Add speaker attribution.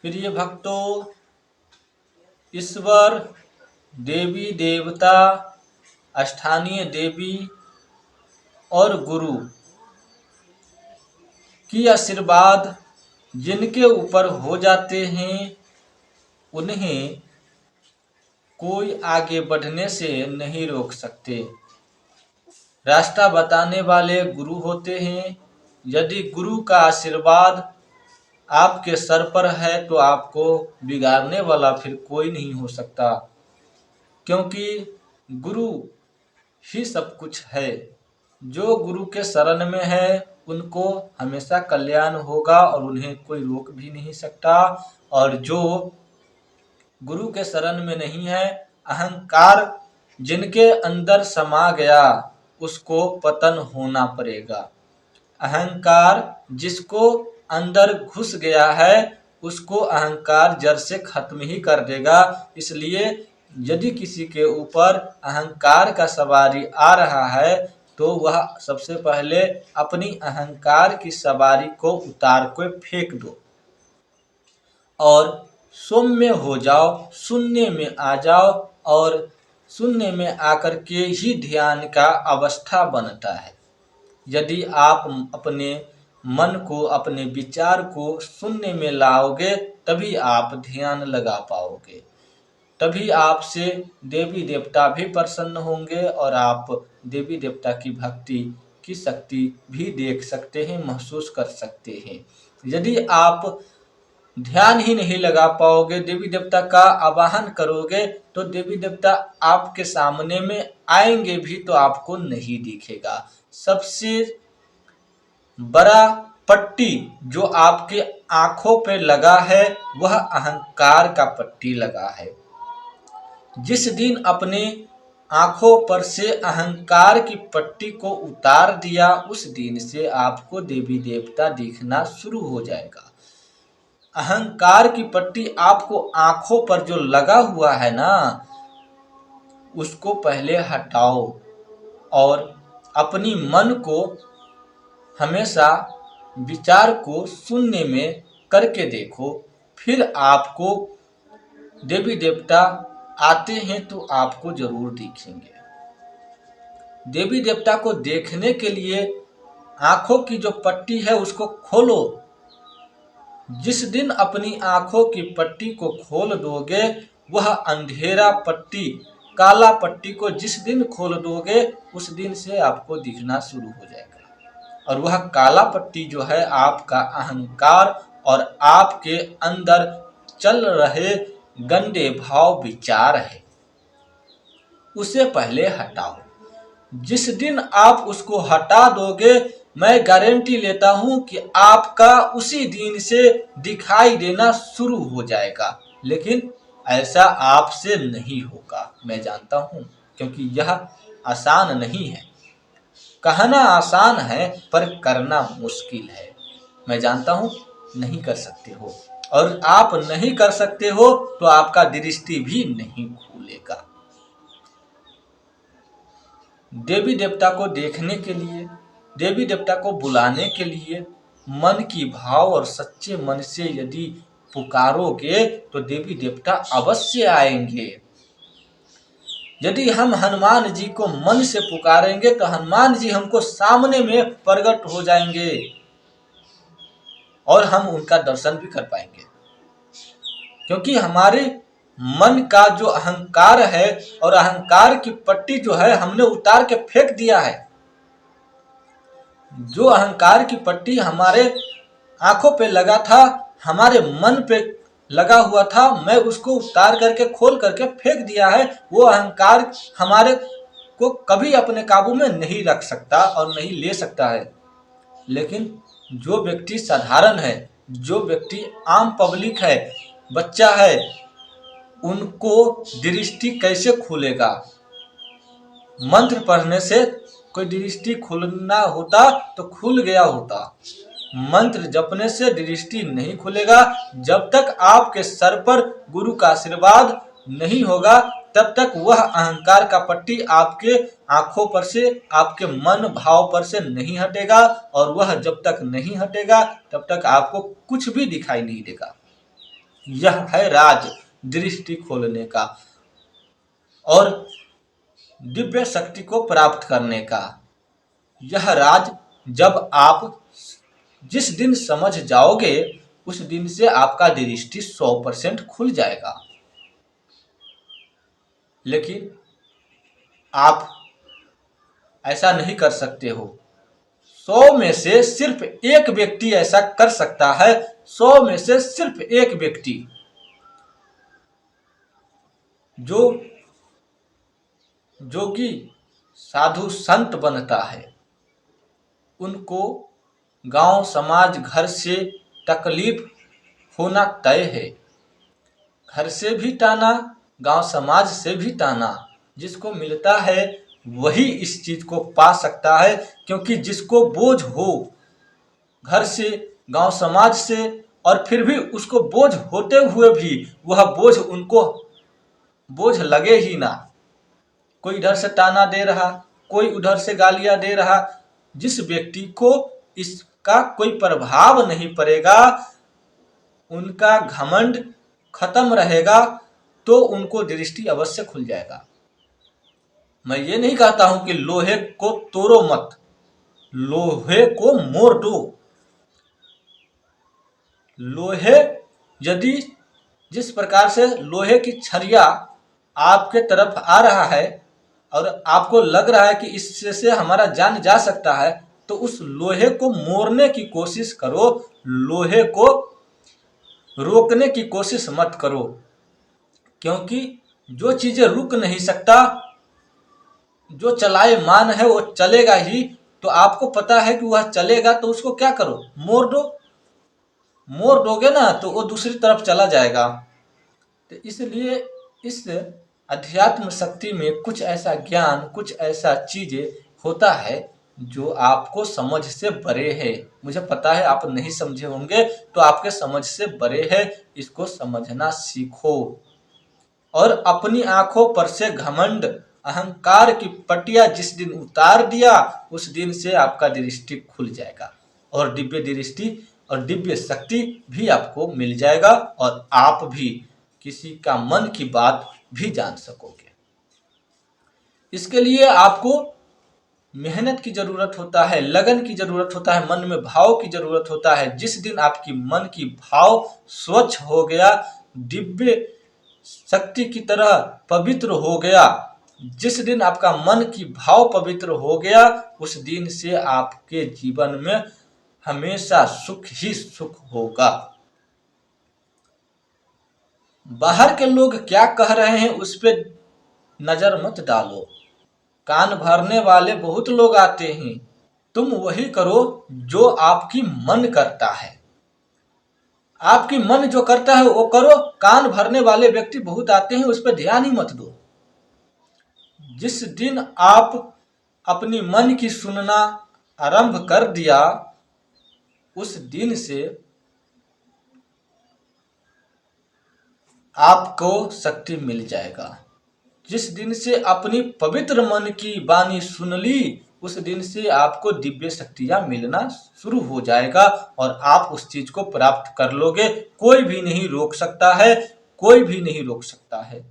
Speaker 1: प्रिय भक्तों, ईश्वर, देवी देवता, स्थानीय देवी और गुरु की आशीर्वाद जिनके ऊपर हो जाते हैं उन्हें कोई आगे बढ़ने से नहीं रोक सकते। रास्ता बताने वाले गुरु होते हैं। यदि गुरु का आशीर्वाद आपके सर पर है तो आपको बिगाड़ने वाला फिर कोई नहीं हो सकता, क्योंकि गुरु ही सब कुछ है। जो गुरु के शरण में है उनको हमेशा कल्याण होगा और उन्हें कोई रोक भी नहीं सकता। और जो गुरु के शरण में नहीं है, अहंकार जिनके अंदर समा गया उसको पतन होना पड़ेगा। अहंकार जिसको अंदर घुस गया है उसको अहंकार जड़ से खत्म ही कर देगा। इसलिए यदि किसी के ऊपर अहंकार का सवारी आ रहा है तो वह सबसे पहले अपनी अहंकार की सवारी को उतार के फेंक दो और सौम्य हो जाओ, शून्य में आ जाओ। और शून्य में आकर के ही ध्यान का अवस्था बनता है। यदि आप अपने मन को, अपने विचार को शून्य में लाओगे तभी आप ध्यान लगा पाओगे। तभी आपसे देवी देवता भी प्रसन्न होंगे और आप देवी देवता की भक्ति की शक्ति भी देख सकते हैं, महसूस कर सकते हैं। यदि आप ध्यान ही नहीं लगा पाओगे, देवी देवता का आवाहन करोगे तो देवी देवता आपके सामने में आएंगे भी तो आपको नहीं दिखेगा। सबसे बड़ा पट्टी जो आपके आंखों पे लगा है वह अहंकार का पट्टी लगा है। जिस दिन अपने आंखों पर से अहंकार की पट्टी को उतार दिया उस दिन से आपको देवी देवता दिखना शुरू हो जाएगा। अहंकार की पट्टी आपको आंखों पर जो लगा हुआ है ना, उसको पहले हटाओ और अपनी मन को हमेशा विचार को शून्य में करके देखो। फिर आपको देवी देवता आते हैं तो आपको जरूर दिखेंगे। देवी देवता को देखने के लिए आंखों की जो पट्टी है उसको खोलो। जिस दिन अपनी आंखों की पट्टी को खोल दोगे, वह अंधेरा पट्टी, काला पट्टी को जिस दिन खोल दोगे उस दिन से आपको दिखना शुरू हो जाएगा। और वह काला पट्टी जो है आपका अहंकार और आपके अंदर चल रहे गंदे भाव विचार है, उसे पहले हटाओ। जिस दिन आप उसको हटा दोगे, मैं गारंटी लेता हूं कि आपका उसी दिन से दिखाई देना शुरू हो जाएगा। लेकिन ऐसा आपसे नहीं होगा, मैं जानता हूं, क्योंकि यह आसान नहीं है। कहना आसान है पर करना मुश्किल है। मैं जानता हूं नहीं कर सकते हो, और आप नहीं कर सकते हो तो आपका दृष्टि भी नहीं खुलेगा। देवी देवता को देखने के लिए, देवी देवता को बुलाने के लिए मन की भाव और सच्चे मन से यदि पुकारोगे तो देवी देवता अवश्य आएंगे। यदि हम हनुमान जी को मन से पुकारेंगे तो हनुमान जी हमको सामने में प्रकट हो जाएंगे और हम उनका दर्शन भी कर पाएंगे। क्योंकि हमारे मन का जो अहंकार है और अहंकार की पट्टी जो है हमने उतार के फेंक दिया है। जो अहंकार की पट्टी हमारे आंखों पे लगा था, हमारे मन पे लगा हुआ था, मैं उसको उतार करके खोल करके फेंक दिया है। वो अहंकार हमारे को कभी अपने काबू में नहीं रख सकता और नहीं ले सकता है। लेकिन जो व्यक्ति साधारण है, जो व्यक्ति आम पब्लिक है, बच्चा है, उनको दृष्टि कैसे खुलेगा? मंत्र पढ़ने से कोई दृष्टि खुलना होता तो खुल गया होता। मंत्र जपने से दृष्टि नहीं खुलेगा। जब तक आपके सर पर गुरु का आशीर्वाद नहीं होगा तब तक वह अहंकार का पट्टी आपके आंखों पर से, आपके मन भाव पर से नहीं हटेगा। और वह जब तक नहीं हटेगा तब तक आपको कुछ भी दिखाई नहीं देगा। यह है राज दृष्टि खोलने का और दिव्य शक्ति को प्राप्त करने का। यह राज जब आप जिस दिन समझ जाओगे उस दिन से आपका दृष्टि 100% खुल जाएगा। लेकिन आप ऐसा नहीं कर सकते हो। 100 में से सिर्फ एक व्यक्ति ऐसा कर सकता है। 100 में से सिर्फ एक व्यक्ति जो जोगी साधु संत बनता है। उनको गांव समाज घर से तकलीफ होना तय है। घर से भी ताना, गांव समाज से भी ताना। जिसको मिलता है वही इस चीज को पा सकता है, क्योंकि जिसको बोझ हो घर से, गांव समाज से, और फिर भी उसको बोझ होते हुए भी वह बोझ उनको बोझ लगे ही ना। कोई इधर से ताना दे रहा, कोई उधर से गालियां दे रहा, जिस व्यक्ति को इसका कोई प्रभाव नहीं पड़ेगा, उनका घमंड खत्म रहेगा, तो उनको दृष्टि अवश्य खुल जाएगा। मैं ये नहीं कहता हूं कि लोहे को तोड़ो मत, लोहे को मोड़ दो। लोहे यदि जिस प्रकार से लोहे की छरिया आपके तरफ आ रहा है और आपको लग रहा है कि इससे हमारा जान जा सकता है, तो उस लोहे को मोड़ने की कोशिश करो, लोहे को रोकने की कोशिश मत करो। क्योंकि जो चीजें रुक नहीं सकता, जो चलायमान है वो चलेगा ही। तो आपको पता है कि वह चलेगा, तो उसको क्या करो, मोड़ दो। मोड़ दोगे ना तो वो दूसरी तरफ चला जाएगा। तो इसलिए इस अध्यात्म शक्ति में कुछ ऐसा ज्ञान, कुछ ऐसा चीजें होता है जो आपको समझ से परे है। मुझे पता है आप नहीं समझे होंगे, तो आपके समझ से परे है। इसको समझना सीखो और अपनी आंखों पर से घमंड, अहंकार की पटिया जिस दिन उतार दिया, उस दिन से आपका दृष्टि खुल जाएगा और दिव्य दृष्टि और दिव्य शक्ति भी आपको मिल जाएगा और आप भी किसी का मन की बात भी जान सकोगे। इसके लिए आपको मेहनत की जरूरत होता है, लगन की जरूरत होता है, मन में भाव की जरूरत होता है। जिस दिन आपकी मन की भाव स्वच्छ हो गया, दिव्य शक्ति की तरह पवित्र हो गया, जिस दिन आपका मन की भाव पवित्र हो गया, उस दिन से आपके जीवन में हमेशा सुख ही सुख होगा। बाहर के लोग क्या कह रहे हैं उस पे नजर मत डालो। कान भरने वाले बहुत लोग आते हैं, तुम वही करो जो आपकी मन करता है। आपकी मन जो करता है वो करो। कान भरने वाले व्यक्ति बहुत आते हैं, उस पर ध्यान ही मत दो। जिस दिन आप अपनी मन की सुनना आरंभ कर दिया, उस दिन से आपको शक्ति मिल जाएगा। जिस दिन से अपनी पवित्र मन की वाणी सुन ली, उस दिन से आपको दिव्य शक्तियां मिलना शुरू हो जाएगा और आप उस चीज को प्राप्त कर लोगे। कोई भी नहीं रोक सकता है, कोई भी नहीं रोक सकता है।